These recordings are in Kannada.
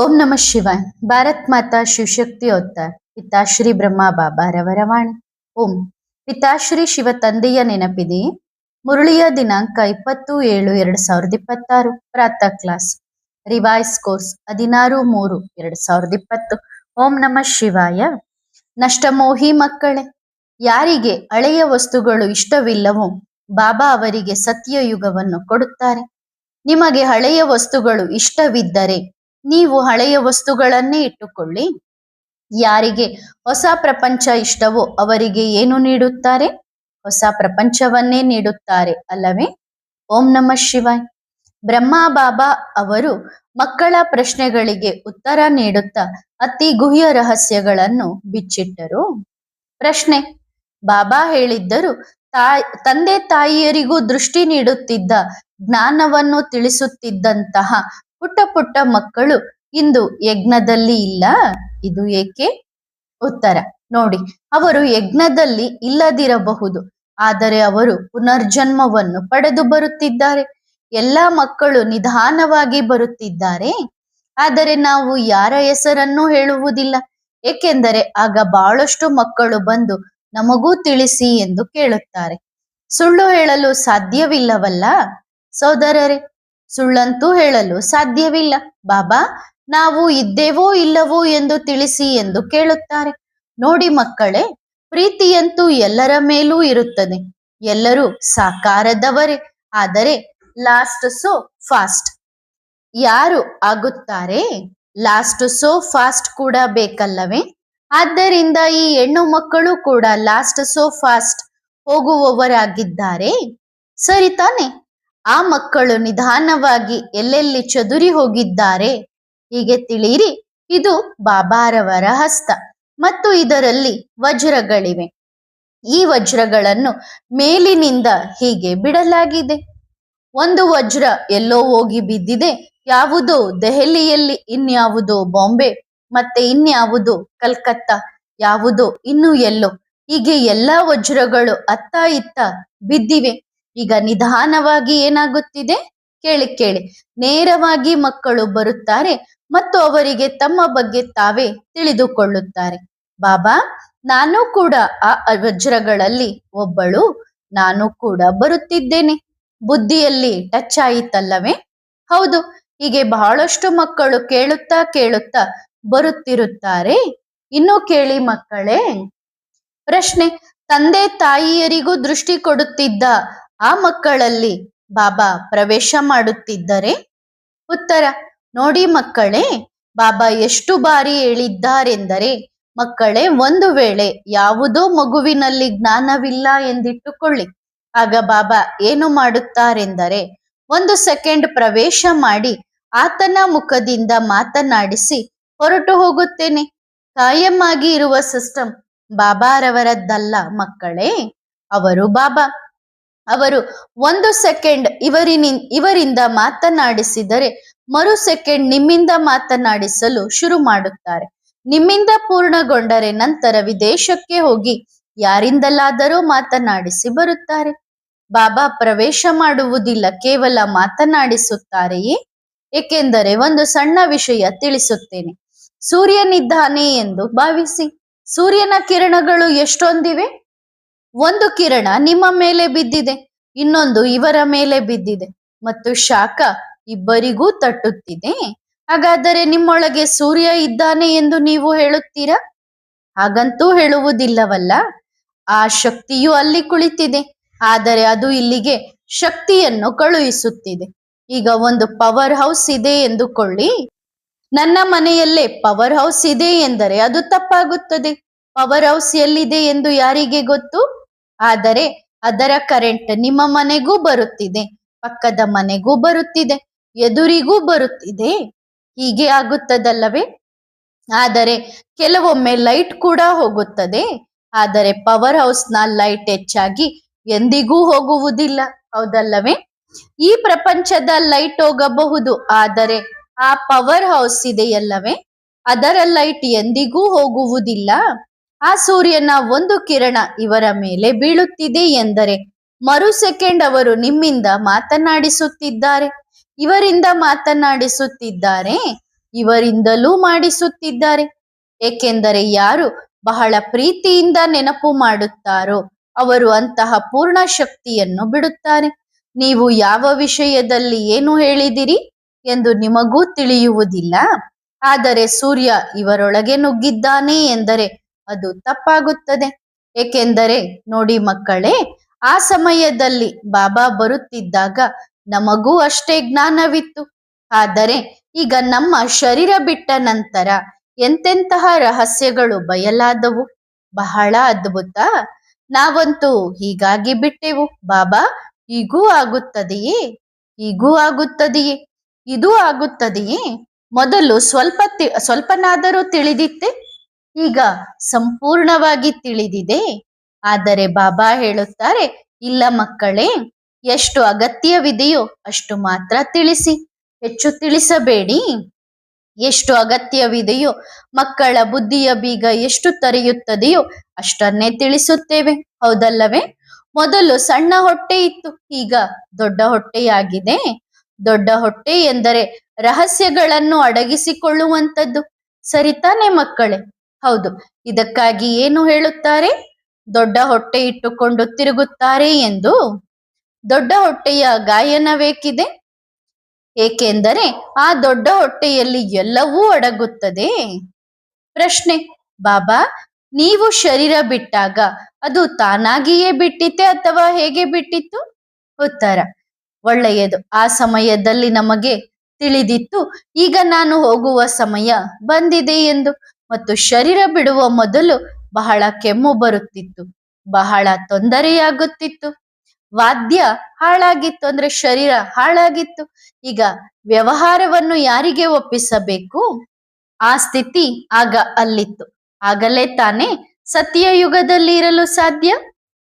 ಓಂ ನಮಃ ಶಿವಾಯ. ಭಾರತ್ ಮಾತಾ ಶಿವಶಕ್ತಿ ಅವತಾರ ಪಿತಾಶ್ರೀ ಬ್ರಹ್ಮ ಬಾಬಾರವರ ವಾಣಿ. ಓಂ. ಪಿತಾಶ್ರೀ ಶಿವ ತಂದೆಯ ನೆನಪಿದೆಯೇ? ಮುರಳಿಯ ದಿನಾಂಕ 20/7/2026. ಪ್ರಾತಃ ಕ್ಲಾಸ್. Revise course 16/3/2020. ಓಂ ನಮಃ ಶಿವಾಯ. ನಷ್ಟಮೋಹಿ ಮಕ್ಕಳೇ, ಯಾರಿಗೆ ಹಳೆಯ ವಸ್ತುಗಳು ಇಷ್ಟವಿಲ್ಲವೋ ಬಾಬಾ ಅವರಿಗೆ ಸತ್ಯಯುಗವನ್ನು ಕೊಡುತ್ತಾರೆ. ನಿಮಗೆ ಹಳೆಯ ವಸ್ತುಗಳು ಇಷ್ಟವಿದ್ದರೆ ನೀವು ಹಳೆಯ ವಸ್ತುಗಳನ್ನೇ ಇಟ್ಟುಕೊಳ್ಳಿ. ಯಾರಿಗೆ ಹೊಸ ಪ್ರಪಂಚ ಇಷ್ಟವೋ ಅವರಿಗೆ ಏನು ನೀಡುತ್ತಾರೆ? ಹೊಸ ಪ್ರಪಂಚವನ್ನೇ ನೀಡುತ್ತಾರೆ ಅಲ್ಲವೇ? ಓಂ ನಮಃ ಶಿವಾಯ್. ಬ್ರಹ್ಮ ಬಾಬಾ ಅವರು ಮಕ್ಕಳ ಪ್ರಶ್ನೆಗಳಿಗೆ ಉತ್ತರ ನೀಡುತ್ತಾ ಅತಿ ಗುಹ್ಯ ರಹಸ್ಯಗಳನ್ನು ಬಿಚ್ಚಿಟ್ಟರು. ಪ್ರಶ್ನೆ: ಬಾಬಾ ಹೇಳಿದ್ದರು, ತಂದೆ ತಾಯಿಯರಿಗೂ ದೃಷ್ಟಿ ನೀಡುತ್ತಿದ್ದ, ಜ್ಞಾನವನ್ನು ತಿಳಿಸುತ್ತಿದ್ದಂತಹ ಪುಟ್ಟ ಪುಟ್ಟ ಮಕ್ಕಳು ಇಂದು ಯಜ್ಞದಲ್ಲಿ ಇಲ್ಲ. ಇದು ಏಕೆ? ಉತ್ತರ ನೋಡಿ, ಅವರು ಯಜ್ಞದಲ್ಲಿ ಇಲ್ಲದಿರಬಹುದು, ಆದರೆ ಅವರು ಪುನರ್ಜನ್ಮವನ್ನು ಪಡೆದು ಬರುತ್ತಿದ್ದಾರೆ. ಎಲ್ಲ ಮಕ್ಕಳು ನಿಧಾನವಾಗಿ ಬರುತ್ತಿದ್ದಾರೆ, ಆದರೆ ನಾವು ಯಾರ ಹೆಸರನ್ನೂ ಹೇಳುವುದಿಲ್ಲ. ಏಕೆಂದರೆ ಆಗ ಬಹಳಷ್ಟು ಮಕ್ಕಳು ಬಂದು ನಮಗೂ ತಿಳಿಸಿ ಎಂದು ಕೇಳುತ್ತಾರೆ. ಸುಳ್ಳು ಹೇಳಲು ಸಾಧ್ಯವಿಲ್ಲವಲ್ಲ ಸೋದರರೇ? ಸುಳ್ಳಂತೂ ಹೇಳಲು ಸಾಧ್ಯವಿಲ್ಲ. ಬಾಬಾ, ನಾವು ಇದ್ದೇವೋ ಇಲ್ಲವೋ ಎಂದು ತಿಳಿಸಿ ಎಂದು ಕೇಳುತ್ತಾರೆ. ನೋಡಿ ಮಕ್ಕಳೇ, ಪ್ರೀತಿಯಂತೂ ಎಲ್ಲರ ಮೇಲೂ ಇರುತ್ತದೆ. ಎಲ್ಲರೂ ಸಾಕಾರದವರೇ, ಆದರೆ ಲಾಸ್ಟ್ ಸೋ ಫಾಸ್ಟ್. ಯಾರು ಆಗುತ್ತಾರೆ? ಲಾಸ್ಟ್ ಸೋ ಫಾಸ್ಟ್ ಕೂಡ ಬೇಕಲ್ಲವೇ? ಆದ್ದರಿಂದ ಈ ಹೆಣ್ಣು ಮಕ್ಕಳು ಕೂಡ ಲಾಸ್ಟ್ ಸೋ ಫಾಸ್ಟ್ ಹೋಗುವವರಾಗಿದ್ದಾರೆ, ಸರಿ ತಾನೆ? ಆ ಮಕ್ಕಳು ನಿಧಾನವಾಗಿ ಎಲ್ಲೆಲ್ಲಿ ಚದುರಿ ಹೋಗಿದ್ದಾರೆ ಹೀಗೆ ತಿಳಿಯಿರಿ. ಇದು ಬಾಬಾರವರ ಹಸ್ತ ಮತ್ತು ಇದರಲ್ಲಿ ವಜ್ರಗಳಿವೆ. ಈ ವಜ್ರಗಳನ್ನು ಮೇಲಿನಿಂದ ಹೀಗೆ ಬಿಡಲಾಗಿದೆ. ಒಂದು ವಜ್ರ ಎಲ್ಲೋ ಹೋಗಿ ಬಿದ್ದಿದೆ. ಯಾವುದೋ ದೆಹಲಿಯಲ್ಲಿ, ಇನ್ಯಾವುದೋ ಬಾಂಬೆ, ಮತ್ತೆ ಇನ್ಯಾವುದೋ ಕಲ್ಕತ್ತಾ, ಯಾವುದೋ ಇನ್ನು ಎಲ್ಲೋ. ಹೀಗೆ ಎಲ್ಲಾ ವಜ್ರಗಳು ಅತ್ತ ಇತ್ತ ಬಿದ್ದಿವೆ. ಈಗ ನಿಧಾನವಾಗಿ ಏನಾಗುತ್ತಿದೆ ಕೇಳಿ. ನೇರವಾಗಿ ಮಕ್ಕಳು ಬರುತ್ತಾರೆ ಮತ್ತು ಅವರಿಗೆ ತಮ್ಮ ಬಗ್ಗೆ ತಾವೇ ತಿಳಿದುಕೊಳ್ಳುತ್ತಾರೆ. ಬಾಬಾ, ನಾನು ಕೂಡ ಆ ವಜ್ರಗಳಲ್ಲಿ ಒಬ್ಬಳು, ನಾನು ಕೂಡ ಬರುತ್ತಿದ್ದೇನೆ. ಬುದ್ಧಿಯಲ್ಲಿ ಟಚ್ ಆಯಿತಲ್ಲವೇ? ಹೌದು. ಹೀಗೆ ಬಹಳಷ್ಟು ಮಕ್ಕಳು ಕೇಳುತ್ತಾ ಬರುತ್ತಿರುತ್ತಾರೆ. ಇನ್ನು ಕೇಳಿ ಮಕ್ಕಳೇ. ಪ್ರಶ್ನೆ: ತಂದೆ ತಾಯಿಯರಿಗೂ ದೃಷ್ಟಿ ಕೊಡುತ್ತಿದ್ದ ಆ ಮಕ್ಕಳಲ್ಲಿ ಬಾಬಾ ಪ್ರವೇಶ ಮಾಡುತ್ತಿದ್ದರೆ? ಉತ್ತರ ನೋಡಿ ಮಕ್ಕಳೇ, ಬಾಬಾ ಎಷ್ಟು ಬಾರಿ ಹೇಳಿದ್ದಾರೆಂದರೆ, ಮಕ್ಕಳೇ, ಒಂದು ವೇಳೆ ಯಾವುದೋ ಮಗುವಿನಲ್ಲಿ ಜ್ಞಾನವಿಲ್ಲ ಎಂದಿಟ್ಟುಕೊಳ್ಳಿ. ಆಗ ಬಾಬಾ ಏನು ಮಾಡುತ್ತಾರೆಂದರೆ, 1 ಸೆಕೆಂಡ್ ಪ್ರವೇಶ ಮಾಡಿ ಆತನ ಮುಖದಿಂದ ಮಾತನಾಡಿಸಿ ಹೊರಟು ಹೋಗುತ್ತೇನೆ. ಕಾಯಂ ಆಗಿ ಇರುವ ಸಿಸ್ಟಮ್ ಬಾಬಾರವರದ್ದಲ್ಲ ಮಕ್ಕಳೇ. ಅವರು ಬಾಬಾ. ಅವರು 1 ಸೆಕೆಂಡ್ ಇವರಿಂದ ಮಾತನಾಡಿಸಿದರೆ ಮರು ಸೆಕೆಂಡ್ ನಿಮ್ಮಿಂದ ಮಾತನಾಡಿಸಲು ಶುರು ಮಾಡುತ್ತಾರೆ. ನಿಮ್ಮಿಂದ ಪೂರ್ಣಗೊಂಡರೆ ನಂತರ ವಿದೇಶಕ್ಕೆ ಹೋಗಿ ಯಾರಿಂದಲಾದರೂ ಮಾತನಾಡಿಸಿ ಬರುತ್ತಾರೆ. ಬಾಬಾ ಪ್ರವೇಶ ಮಾಡುವುದಿಲ್ಲ, ಕೇವಲ ಮಾತನಾಡಿಸುತ್ತಾರೆಯೇ? ಏಕೆಂದರೆ ಒಂದು ಸಣ್ಣ ವಿಷಯ ತಿಳಿಸುತ್ತೇನೆ. ಸೂರ್ಯನಿದ್ದಾನೆ ಎಂದು ಭಾವಿಸಿ. ಸೂರ್ಯನ ಕಿರಣಗಳು ಎಷ್ಟೊಂದಿವೆ? ಒಂದು ಕಿರಣ ನಿಮ್ಮ ಮೇಲೆ ಬಿದ್ದಿದೆ, ಇನ್ನೊಂದು ಇವರ ಮೇಲೆ ಬಿದ್ದಿದೆ ಮತ್ತು ಶಾಖ ಇಬ್ಬರಿಗೂ ತಟ್ಟುತ್ತಿದೆ. ಹಾಗಾದರೆ ನಿಮ್ಮೊಳಗೆ ಸೂರ್ಯ ಇದ್ದಾನೆ ಎಂದು ನೀವು ಹೇಳುತ್ತೀರಾ? ಹಾಗಂತೂ ಹೇಳುವುದಿಲ್ಲವಲ್ಲ. ಆ ಶಕ್ತಿಯು ಅಲ್ಲಿ ಕುಳಿತಿದೆ, ಆದರೆ ಅದು ಇಲ್ಲಿಗೆ ಶಕ್ತಿಯನ್ನು ಕಳುಹಿಸುತ್ತಿದೆ. ಈಗ ಒಂದು ಪವರ್ ಹೌಸ್ ಇದೆ ಎಂದುಕೊಳ್ಳಿ. ನನ್ನ ಮನೆಯಲ್ಲೇ ಪವರ್ ಹೌಸ್ ಇದೆ ಎಂದರೆ ಅದು ತಪ್ಪಾಗುತ್ತದೆ. ಪವರ್ ಹೌಸ್ ಎಲ್ಲಿದೆ ಎಂದು ಯಾರಿಗೆ ಗೊತ್ತು? ಆದರೆ ಅದರ ಕರೆಂಟ್ ನಿಮ್ಮ ಮನೆಗೂ ಬರುತ್ತಿದೆ, ಪಕ್ಕದ ಮನೆಗೂ ಬರುತ್ತಿದೆ, ಎದುರಿಗೂ ಬರುತ್ತಿದೆ. ಹೀಗೆ ಆಗುತ್ತದಲ್ಲವೇ? ಆದರೆ ಕೆಲವೊಮ್ಮೆ ಲೈಟ್ ಕೂಡ ಹೋಗುತ್ತದೆ. ಆದರೆ ಪವರ್ ಹೌಸ್ನ ಲೈಟ್ ಹೆಚ್ಚಾಗಿ ಎಂದಿಗೂ ಹೋಗುವುದಿಲ್ಲ, ಹೌದಲ್ಲವೇ? ಈ ಪ್ರಪಂಚದ ಲೈಟ್ ಹೋಗಬಹುದು, ಆದರೆ ಆ ಪವರ್ ಹೌಸ್ ಇದೆಯಲ್ಲವೇ, ಅದರ ಲೈಟ್ ಎಂದಿಗೂ ಹೋಗುವುದಿಲ್ಲ. ಆ ಸೂರ್ಯನ ಒಂದು ಕಿರಣ ಇವರ ಮೇಲೆ ಬೀಳುತ್ತಿದೆ ಎಂದರೆ ಮರು ಸೆಕೆಂಡ್ ಅವರು ನಿಮ್ಮಿಂದ ಮಾತನಾಡಿಸುತ್ತಿದ್ದಾರೆ, ಇವರಿಂದ ಮಾತನಾಡಿಸುತ್ತಿದ್ದಾರೆ. ಇವರಿಂದಲೂ ಮಾಡಿಸುತ್ತಿದ್ದಾರೆ. ಏಕೆಂದರೆ ಯಾರು ಬಹಳ ಪ್ರೀತಿಯಿಂದ ನೆನಪು ಮಾಡುತ್ತಾರೋ ಅವರು ಅಂತಹ ಪೂರ್ಣ ಶಕ್ತಿಯನ್ನು ಬಿಡುತ್ತಾರೆ. ನೀವು ಯಾವ ವಿಷಯದಲ್ಲಿ ಏನು ಹೇಳಿದಿರಿ ಎಂದು ನಿಮಗೂ ತಿಳಿಯುವುದಿಲ್ಲ. ಆದರೆ ಸೂರ್ಯ ಇವರೊಳಗೆ ನುಗ್ಗಿದ್ದಾನೆ ಎಂದರೆ ಅದು ತಪ್ಪಾಗುತ್ತದೆ. ಏಕೆಂದರೆ ನೋಡಿ ಮಕ್ಕಳೇ, ಆ ಸಮಯದಲ್ಲಿ ಬಾಬಾ ಬರುತ್ತಿದ್ದಾಗ ನಮಗೂ ಅಷ್ಟೇ ಜ್ಞಾನವಿತ್ತು. ಆದರೆ ಈಗ ನಮ್ಮ ಶರೀರ ಬಿಟ್ಟ ನಂತರ ಎಂತೆಂತಹ ರಹಸ್ಯಗಳು ಬಯಲಾದವು. ಬಹಳ ಅದ್ಭುತ. ನಾವಂತೂ ಹೀಗಾಗಿ ಬಿಟ್ಟೆವು. ಬಾಬಾ, ಹೀಗೂ ಆಗುತ್ತದೆಯೇ, ಹೀಗೂ ಆಗುತ್ತದೆಯೇ, ಇದೂ ಆಗುತ್ತದೆಯೇ? ಮೊದಲು ಸ್ವಲ್ಪನಾದರೂ ತಿಳಿದಿತ್ತೆ, ಈಗ ಸಂಪೂರ್ಣವಾಗಿ ತಿಳಿದಿದೆ. ಆದರೆ ಬಾಬಾ ಹೇಳುತ್ತಾರೆ, ಇಲ್ಲ ಮಕ್ಕಳೇ, ಎಷ್ಟು ಅಗತ್ಯವಿದೆಯೋ ಅಷ್ಟು ಮಾತ್ರ ತಿಳಿಸಿ, ಹೆಚ್ಚು ತಿಳಿಸಬೇಡಿ. ಎಷ್ಟು ಅಗತ್ಯವಿದೆಯೋ, ಮಕ್ಕಳ ಬುದ್ಧಿಯ ಬೀಗ ಎಷ್ಟು ತೆರೆಯುತ್ತದೆಯೋ ಅಷ್ಟನ್ನೇ ತಿಳಿಸುತ್ತೇವೆ, ಹೌದಲ್ಲವೇ? ಮೊದಲು ಸಣ್ಣ ಹೊಟ್ಟೆ ಇತ್ತು, ಈಗ ದೊಡ್ಡ ಹೊಟ್ಟೆಯಾಗಿದೆ. ದೊಡ್ಡ ಹೊಟ್ಟೆ ಎಂದರೆ ರಹಸ್ಯಗಳನ್ನು ಅಡಗಿಸಿಕೊಳ್ಳುವಂಥದ್ದು, ಸರಿತಾನೆ ಮಕ್ಕಳೇ? ಹೌದು. ಇದಕ್ಕಾಗಿ ಏನು ಹೇಳುತ್ತಾರೆ? ದೊಡ್ಡ ಹೊಟ್ಟೆ ಇಟ್ಟುಕೊಂಡು ತಿರುಗುತ್ತಾರೆ ಎಂದು. ದೊಡ್ಡ ಹೊಟ್ಟೆಯ ಗಾಯನವೇಕಿದೆ? ಏಕೆಂದರೆ ಆ ದೊಡ್ಡ ಹೊಟ್ಟೆಯಲ್ಲಿ ಎಲ್ಲವೂ ಅಡಗುತ್ತದೆ. ಪ್ರಶ್ನೆ, ಬಾಬಾ, ನೀವು ಶರೀರ ಬಿಟ್ಟಾಗ ಅದು ತಾನಾಗಿಯೇ ಬಿಟ್ಟಿತೆ ಅಥವಾ ಹೇಗೆ ಬಿಟ್ಟಿತ್ತು? ಉತ್ತರ, ಒಳ್ಳೆಯದು. ಆ ಸಮಯದಲ್ಲಿ ನಮಗೆ ತಿಳಿದಿತ್ತು, ಈಗ ನಾನು ಹೋಗುವ ಸಮಯ ಬಂದಿದೆ ಎಂದು. ಮತ್ತು ಶರೀರ ಬಿಡುವ ಮೊದಲು ಬಹಳ ಕೆಮ್ಮು ಬರುತ್ತಿತ್ತು, ಬಹಳ ತೊಂದರೆಯಾಗುತ್ತಿತ್ತು. ವಾದ್ಯ ಹಾಳಾಗಿತ್ತು, ಅಂದ್ರೆ ಶರೀರ ಹಾಳಾಗಿತ್ತು. ಈಗ ವ್ಯವಹಾರವನ್ನು ಯಾರಿಗೆ ಒಪ್ಪಿಸಬೇಕು? ಆ ಸ್ಥಿತಿ ಆಗ ಅಲ್ಲಿತ್ತು. ಆಗಲೇ ತಾನೇ ಸತ್ಯಯುಗದಲ್ಲಿ ಇರಲು ಸಾಧ್ಯ.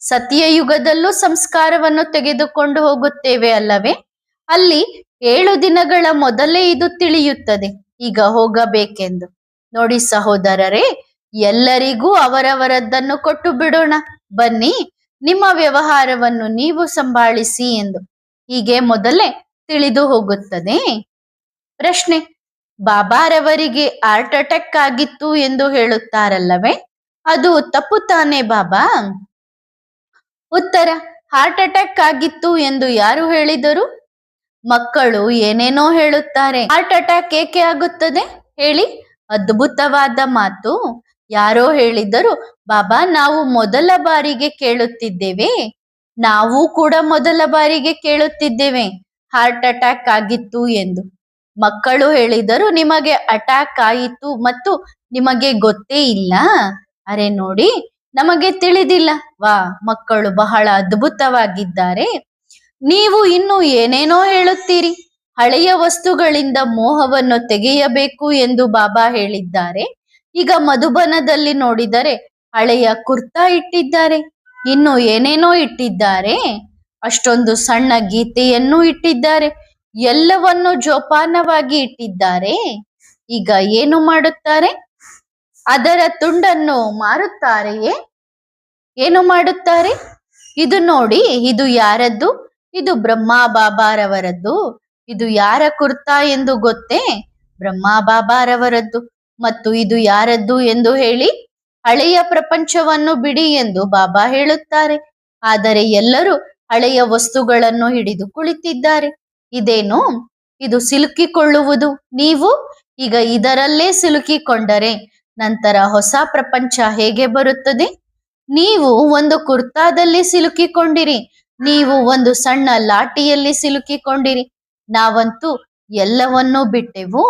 ಸತ್ಯಯುಗದಲ್ಲೂ ಸಂಸ್ಕಾರವನ್ನು ತೆಗೆದುಕೊಂಡು ಹೋಗುತ್ತೇವೆ ಅಲ್ಲವೇ? ಅಲ್ಲಿ 7 ದಿನಗಳ ಮೊದಲೇ ಇದು ತಿಳಿಯುತ್ತದೆ, ಈಗ ಹೋಗಬೇಕೆಂದು. ನೋಡಿ ಸಹೋದರರೇ, ಎಲ್ಲರಿಗೂ ಅವರವರದ್ದನ್ನು ಕೊಟ್ಟು ಬಿಡೋಣ, ಬನ್ನಿ ನಿಮ್ಮ ವ್ಯವಹಾರವನ್ನು ನೀವು ಸಂಭಾಳಿಸಿ ಎಂದು. ಹೀಗೆ ಮೊದಲೇ ತಿಳಿದು ಹೋಗುತ್ತದೆ. ಪ್ರಶ್ನೆ, ಬಾಬಾರವರಿಗೆ ಹಾರ್ಟ್ ಅಟ್ಯಾಕ್ ಆಗಿತ್ತು ಎಂದು ಹೇಳುತ್ತಾರಲ್ಲವೇ, ಅದು ತಪ್ಪು ತಾನೇ ಬಾಬಾ? ಉತ್ತರ, ಹಾರ್ಟ್ ಅಟ್ಯಾಕ್ ಆಗಿತ್ತು ಎಂದು ಯಾರು ಹೇಳಿದರು? ಮಕ್ಕಳು ಏನೇನೋ ಹೇಳುತ್ತಾರೆ. ಹಾರ್ಟ್ ಅಟ್ಯಾಕ್ ಏಕೆ ಆಗುತ್ತದೆ ಹೇಳಿ? ಅದ್ಭುತವಾದ ಮಾತು. ಯಾರೋ ಹೇಳಿದರು, ಬಾಬಾ, ನಾವು ಮೊದಲ ಬಾರಿಗೆ ಕೇಳುತ್ತಿದ್ದೇವೆ. ನಾವು ಕೂಡ ಮೊದಲ ಬಾರಿಗೆ ಕೇಳುತ್ತಿದ್ದೇವೆ ಹಾರ್ಟ್ ಅಟ್ಯಾಕ್ ಆಗಿತ್ತು ಎಂದು. ಮಕ್ಕಳು ಹೇಳಿದರು, ನಿಮಗೆ ಅಟ್ಯಾಕ್ ಆಯಿತು ಮತ್ತು ನಿಮಗೆ ಗೊತ್ತೇ ಇಲ್ಲ. ಅರೆ ನೋಡಿ, ನಮಗೆ ತಿಳಿದಿಲ್ಲ. ವಾ, ಮಕ್ಕಳು ಬಹಳ ಅದ್ಭುತವಾಗಿದ್ದಾರೆ. ನೀವು ಇನ್ನು ಏನೇನೋ ಹೇಳುತ್ತೀರಿ. ಹಳೆಯ ವಸ್ತುಗಳಿಂದ ಮೋಹವನ್ನು ತೆಗೆಯಬೇಕು ಎಂದು ಬಾಬಾ ಹೇಳಿದ್ದಾರೆ. ಈಗ ಮಧುಬನದಲ್ಲಿ ನೋಡಿದರೆ ಹಳೆಯ ಕುರ್ತಾ ಇಟ್ಟಿದ್ದಾರೆ, ಇನ್ನು ಏನೇನೋ ಇಟ್ಟಿದ್ದಾರೆ. ಅಷ್ಟೊಂದು ಸಣ್ಣ ಗೀತೆಯನ್ನು ಇಟ್ಟಿದ್ದಾರೆ, ಎಲ್ಲವನ್ನು ಜೋಪಾನವಾಗಿ ಇಟ್ಟಿದ್ದಾರೆ. ಈಗ ಏನು ಮಾಡುತ್ತಾರೆ? ಅದರ ತುಂಡನ್ನು ಮಾರುತ್ತಾರೆಯೇ? ಏನು ಮಾಡುತ್ತಾರೆ? ಇದು ನೋಡಿ, ಇದು ಯಾರದ್ದು? ಇದು ಬ್ರಹ್ಮ ಬಾಬಾರವರದ್ದು. ಇದು ಯಾರ ಕುರ್ತಾ ಎಂದು ಗೊತ್ತೇ? ಬ್ರಹ್ಮ ಬಾಬಾರವರದ್ದು. ಮತ್ತು ಇದು ಯಾರದ್ದು ಎಂದು ಹೇಳಿ? ಹಳೆಯ ಪ್ರಪಂಚವನ್ನು ಬಿಡಿ ಎಂದು ಬಾಬಾ ಹೇಳುತ್ತಾರೆ. ಆದರೆ ಎಲ್ಲರೂ ಹಳೆಯ ವಸ್ತುಗಳನ್ನು ಹಿಡಿದು ಕುಳಿತಿದ್ದಾರೆ. ಇದೇನು? ಇದು ಸಿಲುಕಿಕೊಳ್ಳುವುದು. ನೀವು ಈಗ ಇದರಲ್ಲೇ ಸಿಲುಕಿಕೊಂಡರೆ ನಂತರ ಹೊಸ ಪ್ರಪಂಚ ಹೇಗೆ ಬರುತ್ತದೆ? ನೀವು ಒಂದು ಕುರ್ತಾದಲ್ಲಿ ಸಿಲುಕಿಕೊಂಡಿರಿ, ನೀವು ಒಂದು ಸಣ್ಣ ಲಾಟಿಯಲ್ಲಿ ಸಿಲುಕಿಕೊಂಡಿರಿ. ನಾವಂತೂ ಎಲ್ಲವನ್ನೂ ಬಿಟ್ಟೆವು.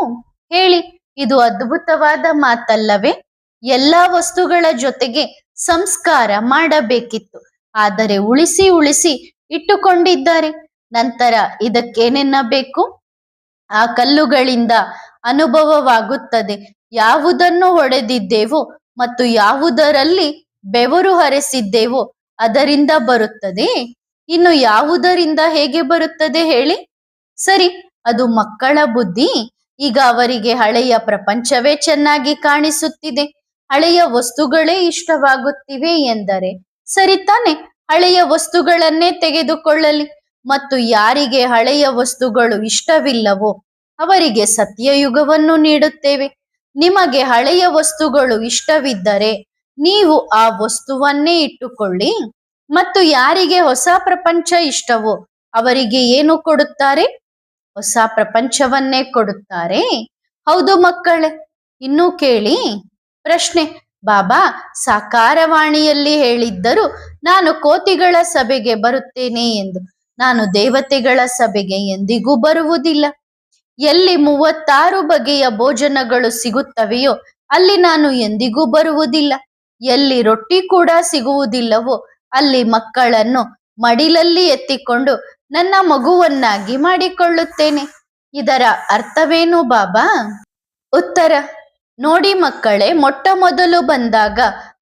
ಹೇಳಿ, ಇದು ಅದ್ಭುತವಾದ ಮಾತಲ್ಲವೇ? ಎಲ್ಲಾ ವಸ್ತುಗಳ ಜೊತೆಗೆ ಸಂಸ್ಕಾರ ಮಾಡಬೇಕಿತ್ತು, ಆದರೆ ಉಳಿಸಿ ಉಳಿಸಿ ಇಟ್ಟುಕೊಂಡಿದ್ದಾರೆ. ನಂತರ ಇದಕ್ಕೇನೆನ್ನಬೇಕು? ಆ ಕಲ್ಲುಗಳಿಂದ ಅನುಭವವಾಗುತ್ತದೆ. ಯಾವುದನ್ನು ಹೊಡೆದಿದ್ದೇವೋ ಮತ್ತು ಯಾವುದರಲ್ಲಿ ಬೆವರು ಹರಿಸಿದ್ದೇವೋ ಅದರಿಂದ ಬರುತ್ತದೆ. ಇನ್ನು ಯಾವುದರಿಂದ ಹೇಗೆ ಬರುತ್ತದೆ ಹೇಳಿ? ಸರಿ, ಅದು ಮಕ್ಕಳ ಬುದ್ಧಿ. ಈಗ ಅವರಿಗೆ ಹಳೆಯ ಪ್ರಪಂಚವೇ ಚೆನ್ನಾಗಿ ಕಾಣಿಸುತ್ತಿದೆ, ಹಳೆಯ ವಸ್ತುಗಳೇ ಇಷ್ಟವಾಗುತ್ತಿವೆ ಎಂದರೆ ಸರಿ ತಾನೆ? ಹಳೆಯ ವಸ್ತುಗಳನ್ನೇ ತೆಗೆದುಕೊಳ್ಳಲಿ. ಮತ್ತು ಯಾರಿಗೆ ಹಳೆಯ ವಸ್ತುಗಳು ಇಷ್ಟವಿಲ್ಲವೋ ಅವರಿಗೆ ಸತ್ಯಯುಗವನ್ನು ನೀಡುತ್ತೇವೆ. ನಿಮಗೆ ಹಳೆಯ ವಸ್ತುಗಳು ಇಷ್ಟವಿದ್ದರೆ ನೀವು ಆ ವಸ್ತುವನ್ನೇ ಇಟ್ಟುಕೊಳ್ಳಿ, ಮತ್ತು ಯಾರಿಗೆ ಹೊಸ ಪ್ರಪಂಚ ಇಷ್ಟವೋ ಅವರಿಗೆ ಏನು ಕೊಡುತ್ತಾರೆ? ಹೊಸ ಪ್ರಪಂಚವನ್ನೇ ಕೊಡುತ್ತಾರೆ. ಹೌದು ಮಕ್ಕಳೇ, ಇನ್ನೂ ಕೇಳಿ ಪ್ರಶ್ನೆ. ಬಾಬಾ ಸಾಕಾರವಾಣಿಯಲ್ಲಿ ಹೇಳಿದ್ದರು, ನಾನು ಕೋತಿಗಳ ಸಭೆಗೆ ಬರುತ್ತೇನೆ ಎಂದು. ನಾನು ದೇವತೆಗಳ ಸಭೆಗೆ ಎಂದಿಗೂ ಬರುವುದಿಲ್ಲ. ಎಲ್ಲಿ 36 ಬಗೆಯ ಭೋಜನಗಳು ಸಿಗುತ್ತವೆಯೋ ಅಲ್ಲಿ ನಾನು ಎಂದಿಗೂ ಬರುವುದಿಲ್ಲ. ಎಲ್ಲಿ ರೊಟ್ಟಿ ಕೂಡ ಸಿಗುವುದಿಲ್ಲವೋ ಅಲ್ಲಿ ಮಕ್ಕಳನ್ನು ಮಡಿಲಲ್ಲಿ ಎತ್ತಿಕೊಂಡು ನನ್ನ ಮಗುವನ್ನಾಗಿ ಮಾಡಿಕೊಳ್ಳುತ್ತೇನೆ. ಇದರ ಅರ್ಥವೇನು ಬಾಬಾ? ಉತ್ತರ ನೋಡಿ ಮಕ್ಕಳೇ, ಮೊಟ್ಟ ಮೊದಲು ಬಂದಾಗ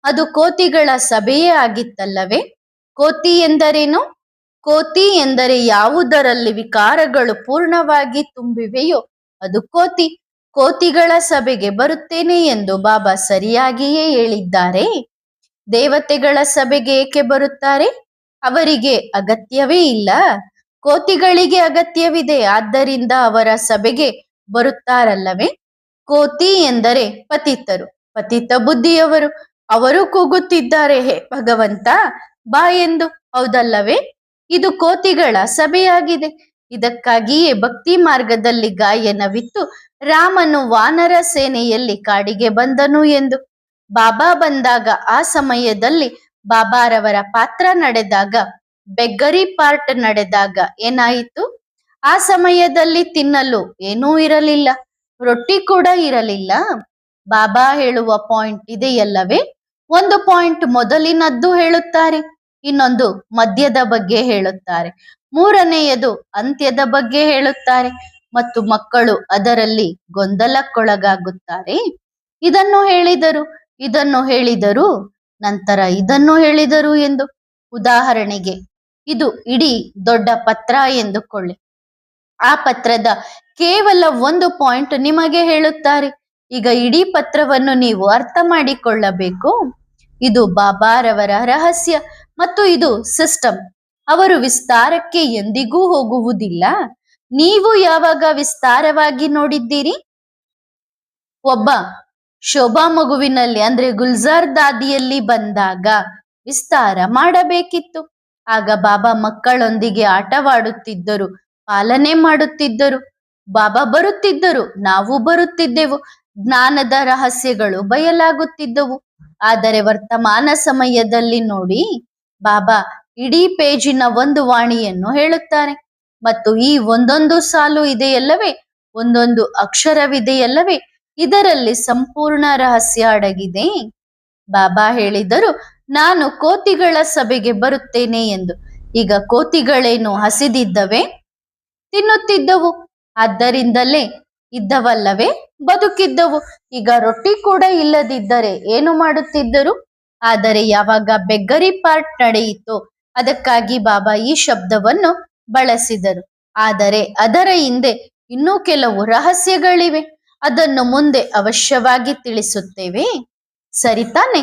ಅದು ಕೋತಿಗಳ ಸಭೆಯೇ ಆಗಿತ್ತಲ್ಲವೇ? ಕೋತಿ ಎಂದರೇನು? ಕೋತಿ ಎಂದರೆ ಯಾವುದರಲ್ಲಿ ವಿಕಾರಗಳು ಪೂರ್ಣವಾಗಿ ತುಂಬಿವೆಯೋ ಅದು ಕೋತಿ. ಕೋತಿಗಳ ಸಭೆಗೆ ಬರುತ್ತೇನೆ ಎಂದು ಬಾಬಾ ಸರಿಯಾಗಿಯೇ ಹೇಳಿದ್ದಾರೆ. ದೇವತೆಗಳ ಸಭೆಗೆ ಏಕೆ ಬರುತ್ತಾರೆ? ಅವರಿಗೆ ಅಗತ್ಯವೇ ಇಲ್ಲ. ಕೋತಿಗಳಿಗೆ ಅಗತ್ಯವಿದೆ, ಆದ್ದರಿಂದ ಅವರ ಸಭೆಗೆ ಬರುತ್ತಾರಲ್ಲವೇ? ಕೋತಿ ಎಂದರೆ ಪತಿತರು, ಪತಿತ ಬುದ್ಧಿಯವರು. ಅವರು ಕೂಗುತ್ತಿದ್ದಾರೆ, ಹೇ ಭಗವಂತ ಬಾ ಎಂದು, ಹೌದಲ್ಲವೇ? ಇದು ಕೋತಿಗಳ ಸಭೆಯಾಗಿದೆ. ಇದಕ್ಕಾಗಿಯೇ ಭಕ್ತಿ ಮಾರ್ಗದಲ್ಲಿ ಗಾಯನವಿತ್ತು ರಾಮನು ವಾನರ ಸೇನೆಯಲ್ಲಿ ಕಾಡಿಗೆ ಬಂದನು ಎಂದು. ಬಾಬಾ ಬಂದಾಗ ಆ ಸಮಯದಲ್ಲಿ ಬಾಬಾರವರ ಪಾತ್ರ ನಡೆದಾಗ, ಬೆಗ್ಗರಿ ಪಾರ್ಟ್ ನಡೆದಾಗ ಏನಾಯಿತು? ಆ ಸಮಯದಲ್ಲಿ ತಿನ್ನಲು ಏನೂ ಇರಲಿಲ್ಲ, ರೊಟ್ಟಿ ಕೂಡ ಇರಲಿಲ್ಲ. ಬಾಬಾ ಹೇಳುವ ಪಾಯಿಂಟ್ ಇದೆಯಲ್ಲವೇ? ಒಂದು ಪಾಯಿಂಟ್ ಮೊದಲಿನದ್ದು ಹೇಳುತ್ತಾರೆ, ಇನ್ನೊಂದು ಮಧ್ಯದ ಬಗ್ಗೆ ಹೇಳುತ್ತಾರೆ, ಮೂರನೆಯದು ಅಂತ್ಯದ ಬಗ್ಗೆ ಹೇಳುತ್ತಾರೆ, ಮತ್ತು ಮಕ್ಕಳು ಅದರಲ್ಲಿ ಗೊಂದಲಕ್ಕೊಳಗಾಗುತ್ತಾರೆ. ಇದನ್ನು ಹೇಳಿದರು, ಇದನ್ನು ಹೇಳಿದರು, ನಂತರ ಇದನ್ನು ಹೇಳಿದರು ಎಂದು. ಉದಾಹರಣೆಗೆ, ಇದು ಇಡೀ ದೊಡ್ಡ ಪತ್ರ ಎಂದುಕೊಳ್ಳಿ. ಆ ಪತ್ರದ ಕೇವಲ ಒಂದು ಪಾಯಿಂಟ್ ನಿಮಗೆ ಹೇಳುತ್ತಾರೆ. ಈಗ ಇಡೀ ಪತ್ರವನ್ನು ನೀವು ಅರ್ಥ ಮಾಡಿಕೊಳ್ಳಬೇಕು. ಇದು ಬಾಬಾರವರ ರಹಸ್ಯ ಮತ್ತು ಇದು ಸಿಸ್ಟಮ್. ಅವರು ವಿಸ್ತಾರಕ್ಕೆ ಎಂದಿಗೂ ಹೋಗುವುದಿಲ್ಲ. ನೀವು ಯಾವಾಗ ವಿಸ್ತಾರವಾಗಿ ನೋಡಿದ್ದೀರಿ? ಒಬ್ಬ ಶೋಭಾ ಮಗುವಿನಲ್ಲಿ ಅಂದ್ರೆ ಗುಲ್ಜಾರ್ ದಾದಿಯಲ್ಲಿ ಬಂದಾಗ ವಿಸ್ತಾರ ಮಾಡಬೇಕಿತ್ತು. ಆಗ ಬಾಬಾ ಮಕ್ಕಳೊಂದಿಗೆ ಆಟವಾಡುತ್ತಿದ್ದರು, ಪಾಲನೆ ಮಾಡುತ್ತಿದ್ದರು. ಬಾಬಾ ಬರುತ್ತಿದ್ದರು, ನಾವು ಬರುತ್ತಿದ್ದೆವು, ಜ್ಞಾನದ ರಹಸ್ಯಗಳು ಬಯಲಾಗುತ್ತಿದ್ದವು. ಆದರೆ ವರ್ತಮಾನ ಸಮಯದಲ್ಲಿ ನೋಡಿ, ಬಾಬಾ ಇಡೀ ಪೇಜಿನ ಒಂದು ವಾಣಿಯನ್ನು ಹೇಳುತ್ತಾರೆ, ಮತ್ತು ಈ ಒಂದೊಂದು ಸಾಲು ಇದೆಯಲ್ಲವೇ, ಒಂದೊಂದು ಅಕ್ಷರವಿದೆಯಲ್ಲವೇ, ಇದರಲ್ಲಿ ಸಂಪೂರ್ಣ ರಹಸ್ಯ ಅಡಗಿದೆ. ಬಾಬಾ ಹೇಳಿದರು, ನಾನು ಕೋತಿಗಳ ಸಭೆಗೆ ಬರುತ್ತೇನೆ ಎಂದು. ಈಗ ಕೋತಿಗಳೇನು ಹಸಿದಿದ್ದವೇ? ತಿನ್ನುತ್ತಿದ್ದವು, ಆದ್ದರಿಂದಲೇ ಇದ್ದವಲ್ಲವೇ ಬದುಕಿದ್ದವು. ಈಗ ರೊಟ್ಟಿ ಕೂಡ ಇಲ್ಲದಿದ್ದರೆ ಏನು ಮಾಡುತ್ತಿದ್ದರು? ಆದರೆ ಯಾವಾಗ ಬೆಗ್ಗರಿ ಪಾರ್ಟ್ ನಡೆಯಿತೋ ಅದಕ್ಕಾಗಿ ಬಾಬಾ ಈ ಶಬ್ದವನ್ನು ಬಳಸಿದರು. ಆದರೆ ಅದರ ಹಿಂದೆ ಇನ್ನೂ ಕೆಲವು ರಹಸ್ಯಗಳಿವೆ, ಅದನ್ನು ಮುಂದೆ ಅವಶ್ಯವಾಗಿ ತಿಳಿಸುತ್ತೇವೆ. ಸರಿ ತಾನೆ?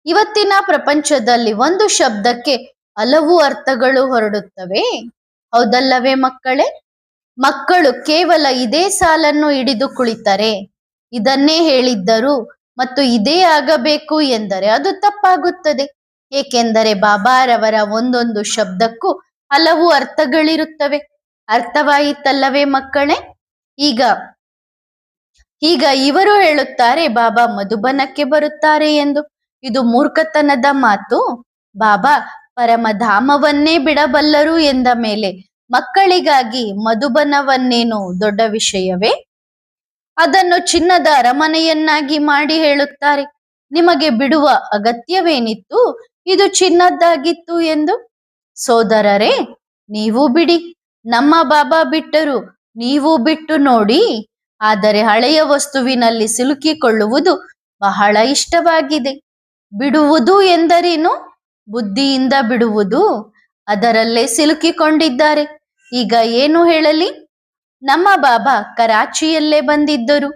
ಇವತ್ತಿನ ಪ್ರಪಂಚದಲ್ಲಿ ಒಂದು ಶಬ್ದಕ್ಕೆ ಹಲವು ಅರ್ಥಗಳು ಹೊರಡುತ್ತವೆ, ಹೌದಲ್ಲವೇ ಮಕ್ಕಳೇ? ಮಕ್ಕಳು ಕೇವಲ ಇದೇ ಸಾಲನ್ನು ಹಿಡಿದು ಕುಳಿತರೆ, ಇದನ್ನೇ ಹೇಳಿದ್ದರು ಮತ್ತು ಇದೇ ಆಗಬೇಕು ಎಂದರೆ ಅದು ತಪ್ಪಾಗುತ್ತದೆ. ಏಕೆಂದರೆ ಬಾಬಾರವರ ಒಂದೊಂದು ಶಬ್ದಕ್ಕೂ ಹಲವು ಅರ್ಥಗಳಿರುತ್ತವೆ. ಅರ್ಥವಾಯಿತಲ್ಲವೇ ಮಕ್ಕಳೇ? ಈಗ ಇವರು ಹೇಳುತ್ತಾರೆ ಬಾಬಾ ಮಧುಬನಕ್ಕೆ ಬರುತ್ತಾರೆ ಎಂದು. ಇದು ಮೂರ್ಖತನದ ಮಾತು. ಬಾಬಾ ಪರಮಧಾಮವನ್ನೇ ಬಿಡಬಲ್ಲರು ಎಂದ ಮೇಲೆ ಮಕ್ಕಳಿಗಾಗಿ ಮಧುಬನವನ್ನೇನು ದೊಡ್ಡ ವಿಷಯವೇ? ಅದನ್ನು ಚಿನ್ನದ ಅರಮನೆಯನ್ನಾಗಿ ಮಾಡಿ ಹೇಳುತ್ತಾರೆ, ನಿಮಗೆ ಬಿಡುವ ಅಗತ್ಯವೇನಿತ್ತು, ಇದು ಚಿನ್ನದ್ದಾಗಿತ್ತು ಎಂದು. ಸೋದರರೇ, ನೀವು ಬಿಡಿ, ನಮ್ಮ ಬಾಬಾ ಬಿಟ್ಟರು, ನೀವು ಬಿಟ್ಟು ನೋಡಿ. ಆದರೆ ಹಳೆಯ ವಸ್ತುವಿನಲ್ಲಿ ಸಿಲುಕಿಕೊಳ್ಳುವುದು ಬಹಳ ಇಷ್ಟವಾಗಿದೆ. ಬಿಡುವುದು ಎಂದರೇನು? ಬುದ್ಧಿಯಿಂದ ಬಿಡುವುದು. ಅದರಲ್ಲೇ ಸಿಲುಕಿಕೊಂಡಿದ್ದಾರೆ. ಈಗ ಏನು ಹೇಳಲಿ? ನಮ್ಮ ಬಾಬಾ ಕರಾಚಿಯಲ್ಲೇ ಬಂದಿದ್ದರು.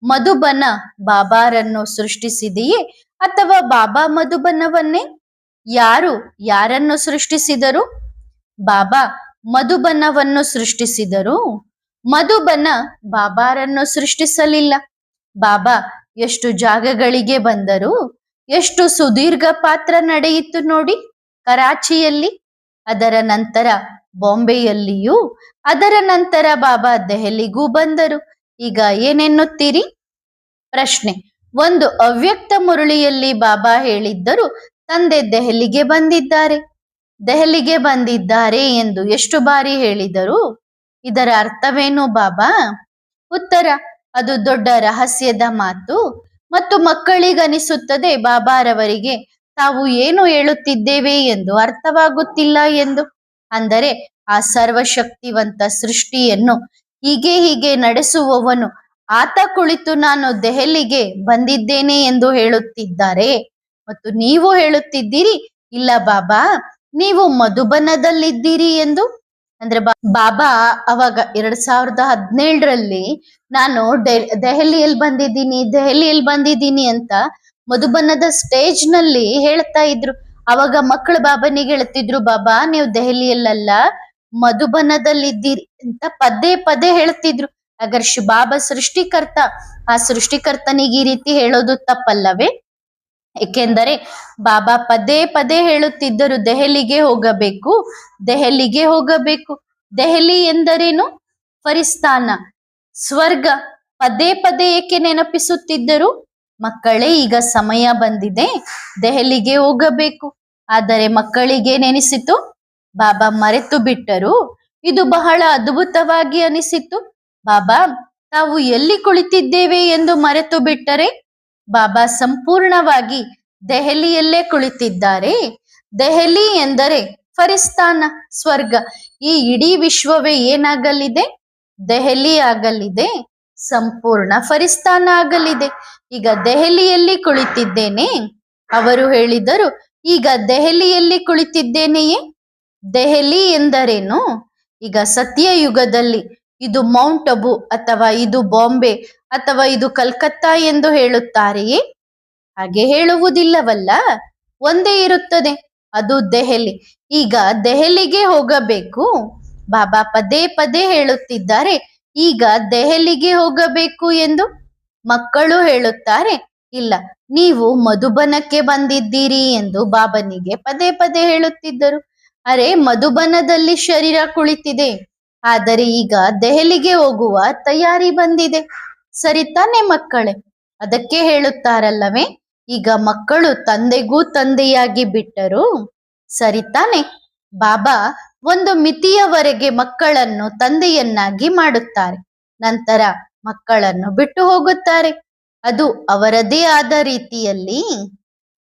ಮಧುಬನ ಬಾಬಾರನ್ನು ಸೃಷ್ಟಿಸಿದೆಯೇ ಅಥವಾ ಬಾಬಾ ಮಧುಬನವನ್ನೇ? ಯಾರನ್ನು ಸೃಷ್ಟಿಸಿದರು? ಬಾಬಾ ಮಧುಬನವನ್ನು ಸೃಷ್ಟಿಸಿದರು. ಮಧುಬನ ಬಾಬಾರನ್ನು ಸೃಷ್ಟಿಸಲಿಲ್ಲ. ಬಾಬಾ ಎಷ್ಟು ಜಾಗಗಳಿಗೆ ಬಂದರು, ಎಷ್ಟು ಸುದೀರ್ಘ ಪಾತ್ರ ನಡೆಯಿತು ನೋಡಿ. ಕರಾಚಿಯಲ್ಲಿ, ಅದರ ನಂತರ ಬಾಂಬೆಯಲ್ಲಿಯೂ, ಅದರ ನಂತರ ಬಾಬಾ ದೆಹಲಿಗೂ ಬಂದರು. ಈಗ ಏನೆನ್ನುತ್ತೀರಿ? ಪ್ರಶ್ನೆ. ಒಂದು ಅವ್ಯಕ್ತ ಮುರಳಿಯಲ್ಲಿ ಬಾಬಾ ಹೇಳಿದ್ದರು, ತಂದೆ ದೆಹಲಿಗೆ ಬಂದಿದ್ದಾರೆ, ದೆಹಲಿಗೆ ಬಂದಿದ್ದಾರೆ ಎಂದು ಎಷ್ಟು ಬಾರಿ ಹೇಳಿದರು? ಇದರ ಅರ್ಥವೇನು ಬಾಬಾ? ಉತ್ತರ. ಅದು ದೊಡ್ಡ ರಹಸ್ಯದ ಮಾತು ಮತ್ತು ಮಕ್ಕಳಿಗನಿಸುತ್ತದೆ ಬಾಬಾರವರಿಗೆ ತಾವು ಏನು ಹೇಳುತ್ತಿದ್ದೇವೆ ಎಂದು ಅರ್ಥವಾಗುತ್ತಿಲ್ಲ ಎಂದು. ಅಂದರೆ ಆ ಸರ್ವಶಕ್ತಿವಂತ ಸೃಷ್ಟಿಯನ್ನು ಹೀಗೆ ನಡೆಸುವವನು ಆತ ಕುಳಿತು ನಾನು ದೆಹಲಿಗೆ ಬಂದಿದ್ದೇನೆ ಎಂದು ಹೇಳುತ್ತಿದ್ದಾರೆ ಮತ್ತು ನೀವು ಹೇಳುತ್ತಿದ್ದೀರಿ ಇಲ್ಲ ಬಾಬಾ ನೀವು ಮಧುಬನದಲ್ಲಿದ್ದೀರಿ ಎಂದು. ಅಂದ್ರೆ ಬಾಬಾ ಅವಾಗ 2017ರಲ್ಲಿ ನಾನು ದೆಹಲಿಯಲ್ಲಿ ಬಂದಿದ್ದೀನಿ ಅಂತ ಮಧುಬನದ ಸ್ಟೇಜ್ ನಲ್ಲಿ ಹೇಳ್ತಾ ಇದ್ರು. ಅವಾಗ ಮಕ್ಕಳು ಬಾಬನಿಗೆ ಹೇಳ್ತಿದ್ರು, ಬಾಬಾ ನೀವು ದೆಹಲಿಯಲ್ಲ ಮಧುಬನದಲ್ಲಿದ್ದೀರಿ ಅಂತ ಪದೇ ಹೇಳ್ತಿದ್ರು. ಅಗರ್ ಬಾಬಾ ಸೃಷ್ಟಿಕರ್ತ, ಆ ಸೃಷ್ಟಿಕರ್ತನಿಗೆ ಈ ರೀತಿ ಹೇಳೋದು ತಪ್ಪಲ್ಲವೇ? ಏಕೆಂದರೆ ಬಾಬಾ ಪದೇ ಹೇಳುತ್ತಿದ್ದರು, ದೆಹಲಿಗೆ ಹೋಗಬೇಕು, ದೆಹಲಿಗೆ ಹೋಗಬೇಕು. ದೆಹಲಿ ಎಂದರೇನು? ಫರಿಸ್ತಾನ, ಸ್ವರ್ಗ. ಪದೇ ಏಕೆ ನೆನಪಿಸುತ್ತಿದ್ದರು? ಮಕ್ಕಳೇ, ಈಗ ಸಮಯ ಬಂದಿದೆ, ದೆಹಲಿಗೆ ಹೋಗಬೇಕು. ಆದರೆ ಮಕ್ಕಳಿಗೆ ನೆನಿಸಿತು, ಬಾಬಾ ಮರೆತು ಬಿಟ್ಟರು. ಇದು ಬಹಳ ಅದ್ಭುತವಾಗಿ ಅನಿಸಿತು. ಬಾಬಾ ತಾವು ಎಲ್ಲಿ ಕುಳಿತಿದ್ದೇವೆ ಎಂದು ಮರೆತು ಬಿಟ್ಟರೆ? ಬಾಬಾ ಸಂಪೂರ್ಣವಾಗಿ ದೆಹಲಿಯಲ್ಲೇ ಕುಳಿತಿದ್ದಾರೆ. ದೆಹಲಿ ಎಂದರೆ ಫರಿಸ್ತಾನ, ಸ್ವರ್ಗ. ಈ ಇಡೀ ವಿಶ್ವವೇ ಏನಾಗಲಿದೆ? ದೆಹಲಿ ಆಗಲಿದೆ, ಸಂಪೂರ್ಣ ಫರಿಸ್ತಾನ ಆಗಲಿದೆ. ಈಗ ದೆಹಲಿಯಲ್ಲಿ ಕುಳಿತಿದ್ದೇನೆ. ಅವರು ಹೇಳಿದರು, ಈಗ ದೆಹಲಿಯಲ್ಲಿ ಕುಳಿತಿದ್ದೇನೆಯೇ? ದೆಹಲಿ ಎಂದರೇನು? ಈಗ ಸತ್ಯಯುಗದಲ್ಲಿ ಇದು ಮೌಂಟ್ ಅಬು ಅಥವಾ ಇದು ಬಾಂಬೆ ಅಥವಾ ಇದು ಕಲ್ಕತ್ತಾ ಎಂದು ಹೇಳುತ್ತಾರೆಯೇ? ಹಾಗೆ ಹೇಳುವುದಿಲ್ಲವಲ್ಲ, ಒಂದೇ ಇರುತ್ತದೆ, ಅದು ದೆಹಲಿ. ಈಗ ದೆಹಲಿಗೆ ಹೋಗಬೇಕು. ಬಾಬಾ ಪದೇ ಹೇಳುತ್ತಿದ್ದಾರೆ, ಈಗ ದೆಹಲಿಗೆ ಹೋಗಬೇಕು ಎಂದು. ಮಕ್ಕಳು ಹೇಳುತ್ತಾರೆ, ಇಲ್ಲ ನೀವು ಮಧುಬನಕ್ಕೆ ಬಂದಿದ್ದೀರಿ ಎಂದು ಬಾಬನಿಗೆ ಪದೇ ಹೇಳುತ್ತಿದ್ದರು. ಅರೆ, ಮಧುಬನದಲ್ಲಿ ಶರೀರ ಕುಳಿತಿದೆ, ಆದರೆ ಈಗ ದೆಹಲಿಗೆ ಹೋಗುವ ತಯಾರಿ ಬಂದಿದೆ. ಸರಿ ತಾನೆ ಮಕ್ಕಳೇ? ಅದಕ್ಕೆ ಹೇಳುತ್ತಾರಲ್ಲವೇ, ಈಗ ಮಕ್ಕಳು ತಂದೆಗೂ ತಂದೆಯಾಗಿ ಬಿಟ್ಟರು. ಸರಿ ತಾನೆ? ಬಾಬಾ ಒಂದು ಮಿತಿಯವರೆಗೆ ಮಕ್ಕಳನ್ನು ತಂದೆಯನ್ನಾಗಿ ಮಾಡುತ್ತಾರೆ, ನಂತರ ಮಕ್ಕಳನ್ನು ಬಿಟ್ಟು ಹೋಗುತ್ತಾರೆ. ಅದು ಅವರದೇ ಆದ ರೀತಿಯಲ್ಲಿ.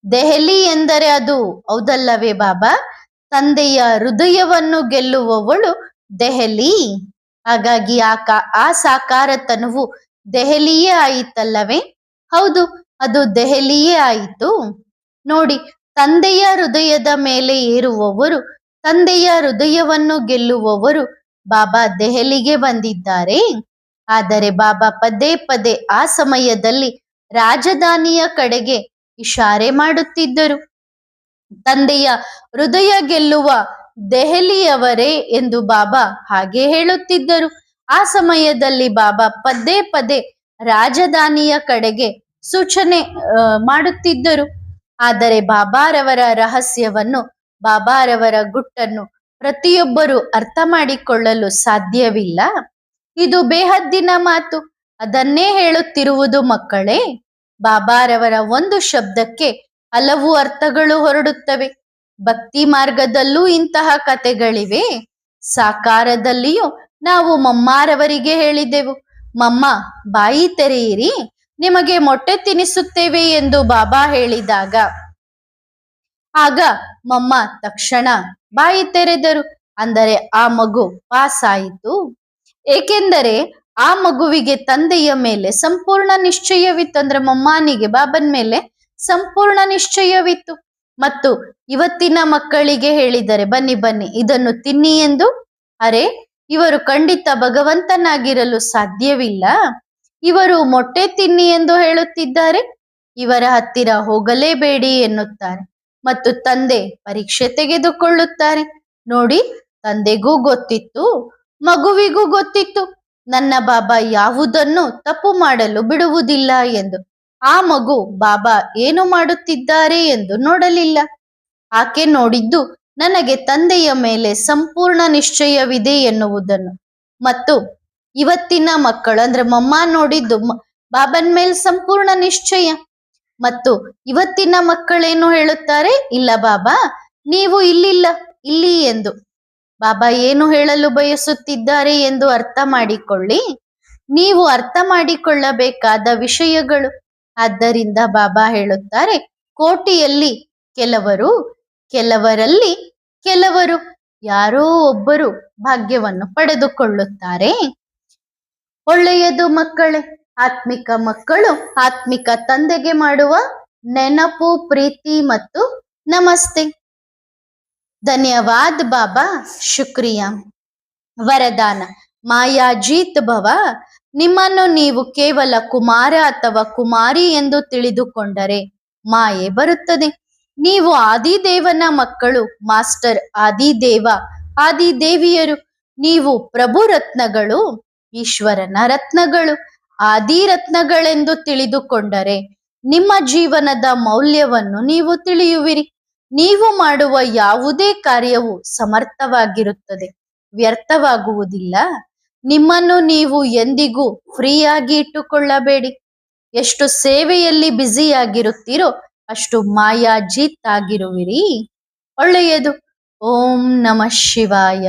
ದೆಹಲಿ ಎಂದರೆ ಅದು ಹೌದಲ್ಲವೇ ಬಾಬಾ? ತಂದೆಯ ಹೃದಯವನ್ನು ಗೆಲ್ಲುವವಳು ದೆಹಲಿ. ಹಾಗಾಗಿ ಆ ಸಾಕಾರ ತನುವು ದೆಹಲಿಯೇ ಆಯಿತಲ್ಲವೇ? ಹೌದು, ಅದು ದೆಹಲಿಯೇ ಆಯಿತು. ನೋಡಿ, ತಂದೆಯ ಹೃದಯದ ಮೇಲೆ ಏರುವವರು, ತಂದೆಯ ಹೃದಯವನ್ನು ಗೆಲ್ಲುವವರು ಬಾಬಾ ದೆಹಲಿಗೆ ಬಂದಿದ್ದಾರೆ. ಆದರೆ ಬಾಬಾ ಪದೇ ಆ ಸಮಯದಲ್ಲಿ ರಾಜಧಾನಿಯ ಕಡೆಗೆ ಇಶಾರೆ ಮಾಡುತ್ತಿದ್ದರು. ತಂದೆಯ ಹೃದಯ ಗೆಲ್ಲುವ ದೆಹಲಿಯವರೇ ಎಂದು ಬಾಬಾ ಹಾಗೆ ಹೇಳುತ್ತಿದ್ದರು. ಆ ಸಮಯದಲ್ಲಿ ಬಾಬಾ ಪದೇ ರಾಜಧಾನಿಯ ಕಡೆಗೆ ಸೂಚನೆ ಮಾಡುತ್ತಿದ್ದರು. ಆದರೆ ಬಾಬಾರವರ ರಹಸ್ಯವನ್ನು, ಬಾಬಾರವರ ಗುಟ್ಟನ್ನು ಪ್ರತಿಯೊಬ್ಬರು ಅರ್ಥ ಮಾಡಿಕೊಳ್ಳಲು ಸಾಧ್ಯವಿಲ್ಲ. ಇದು ಬೇಹದ್ದಿನ ಮಾತು. ಅದನ್ನೇ ಹೇಳುತ್ತಿರುವುದು ಮಕ್ಕಳೇ. ಬಾಬಾರವರ ಒಂದು ಶಬ್ದಕ್ಕೆ ಹಲವು ಅರ್ಥಗಳು ಹೊರಡುತ್ತವೆ. ಭಕ್ತಿ ಮಾರ್ಗದಲ್ಲೂ ಇಂತಹ ಕಥೆಗಳಿವೆ. ಸಾಕಾರದಲ್ಲಿಯೂ ನಾವು ಮಮ್ಮಾರವರಿಗೆ ಹೇಳಿದೆವು, ಮಮ್ಮ ಬಾಯಿ ತೆರೆಯಿರಿ, ನಿಮಗೆ ಮೊಟ್ಟೆ ತಿನ್ನಿಸುತ್ತೇವೆ ಎಂದು ಬಾಬಾ ಹೇಳಿದಾಗ ಆಗ ಮಮ್ಮ ತಕ್ಷಣ ಬಾಯಿ ತೆರೆದರು. ಅಂದರೆ ಆ ಮಗು ಪಾಸ್ ಆಯಿತು. ಏಕೆಂದರೆ ಆ ಮಗುವಿಗೆ ತಂದೆಯ ಮೇಲೆ ಸಂಪೂರ್ಣ ನಿಶ್ಚಯವಿತ್ತು. ಅಂದ್ರೆ ಮಮ್ಮಾನಿಗೆ ಬಾಬನ್ ಮೇಲೆ ಸಂಪೂರ್ಣ ನಿಶ್ಚಯವಿತ್ತು. ಮತ್ತು ಇವತ್ತಿನ ಮಕ್ಕಳಿಗೆ ಹೇಳಿದರೆ, ಬನ್ನಿ ಇದನ್ನು ತಿನ್ನಿ ಎಂದು, ಅರೆ ಇವರು ಖಂಡಿತ ಭಗವಂತನಾಗಿರಲು ಸಾಧ್ಯವಿಲ್ಲ, ಇವರು ಮೊಟ್ಟೆ ತಿನ್ನಿ ಎಂದು ಹೇಳುತ್ತಿದ್ದಾರೆ, ಇವರ ಹತ್ತಿರ ಹೋಗಲೇಬೇಡಿ ಎನ್ನುತ್ತಾರೆ. ಮತ್ತು ತಂದೆ ಪರೀಕ್ಷೆ ತೆಗೆದುಕೊಳ್ಳುತ್ತಾರೆ. ನೋಡಿ, ತಂದೆಗೂ ಗೊತ್ತಿತ್ತು, ಮಗುವಿಗೂ ಗೊತ್ತಿತ್ತು, ನನ್ನ ಬಾಬಾ ಯಾವುದನ್ನು ತಪ್ಪು ಮಾಡಲು ಬಿಡುವುದಿಲ್ಲ ಎಂದು. ಆ ಮಗು ಬಾಬಾ ಏನು ಮಾಡುತ್ತಿದ್ದಾರೆ ಎಂದು ನೋಡಲಿಲ್ಲ. ಆಕೆ ನೋಡಿದ್ದು ನನಗೆ ತಂದೆಯ ಮೇಲೆ ಸಂಪೂರ್ಣ ನಿಶ್ಚಯವಿದೆ ಎನ್ನುವುದನ್ನು. ಮತ್ತು ಇವತ್ತಿನ ಮಕ್ಕಳು ಅಂದ್ರೆ ಮಮ್ಮ ನೋಡಿದ್ದು ಬಾಬನ್ ಮೇಲೆ ಸಂಪೂರ್ಣ ನಿಶ್ಚಯ. ಮತ್ತು ಇವತ್ತಿನ ಮಕ್ಕಳೇನು ಹೇಳುತ್ತಾರೆ, ಇಲ್ಲ ಬಾಬಾ ನೀವು ಇಲ್ಲಿಲ್ಲ, ಇಲ್ಲಿ ಎಂದು. ಬಾಬಾ ಏನು ಹೇಳಲು ಬಯಸುತ್ತಿದ್ದಾರೆ ಎಂದು ಅರ್ಥ ಮಾಡಿಕೊಳ್ಳಿ. ನೀವು ಅರ್ಥ ಮಾಡಿಕೊಳ್ಳಬೇಕಾದ ವಿಷಯಗಳು. ಆದ್ದರಿಂದ ಬಾಬಾ ಹೇಳುತ್ತಾರೆ, ಕೋಟಿಯಲ್ಲಿ ಕೆಲವರು, ಕೆಲವರಲ್ಲಿ ಕೆಲವರು, ಯಾರೋ ಒಬ್ಬರು ಭಾಗ್ಯವನ್ನು ಪಡೆದುಕೊಳ್ಳುತ್ತಾರೆ. ಒಳ್ಳೆಯದು ಮಕ್ಕಳೇ. ಆತ್ಮಿಕ ಮಕ್ಕಳು ಆತ್ಮಿಕ ತಂದೆಗೆ ಮಾಡುವ ನೆನಪು, ಪ್ರೀತಿ ಮತ್ತು ನಮಸ್ತೆ. ಧನ್ಯವಾದ ಬಾಬಾ, ಶುಕ್ರಿಯಾ. ವರದಾನ: ಮಾಯಾಜೀತ್ ಭವ. ನಿಮ್ಮನ್ನು ನೀವು ಕೇವಲ ಕುಮಾರ ಅಥವಾ ಕುಮಾರಿ ಎಂದು ತಿಳಿದುಕೊಂಡರೆ ಮಾಯೆ ಬರುತ್ತದೆ. ನೀವು ಆದಿದೇವನ ಮಕ್ಕಳು, ಮಾಸ್ಟರ್ ಆದಿದೇವ, ಆದಿದೇವಿಯರು. ನೀವು ಪ್ರಭು ರತ್ನಗಳು, ಈಶ್ವರನ ರತ್ನಗಳು, ಆದಿರತ್ನಗಳೆಂದು ತಿಳಿದುಕೊಂಡರೆ ನಿಮ್ಮ ಜೀವನದ ಮೌಲ್ಯವನ್ನು ನೀವು ತಿಳಿಯುವಿರಿ. ನೀವು ಮಾಡುವ ಯಾವುದೇ ಕಾರ್ಯವು ಸಮರ್ಥವಾಗಿರುತ್ತದೆ, ವ್ಯರ್ಥವಾಗುವುದಿಲ್ಲ. ನಿಮ್ಮನ್ನು ನೀವು ಎಂದಿಗೂ ಫ್ರೀಯಾಗಿ ಇಟ್ಟುಕೊಳ್ಳಬೇಡಿ. ಎಷ್ಟು ಸೇವೆಯಲ್ಲಿ ಬ್ಯುಸಿಯಾಗಿರುತ್ತೀರೋ ಅಷ್ಟು ಮಾಯಾಜೀತ್ ಆಗಿರುವಿರಿ. ಒಳ್ಳೆಯದು. ಓಂ ನಮಃ ಶಿವಾಯ.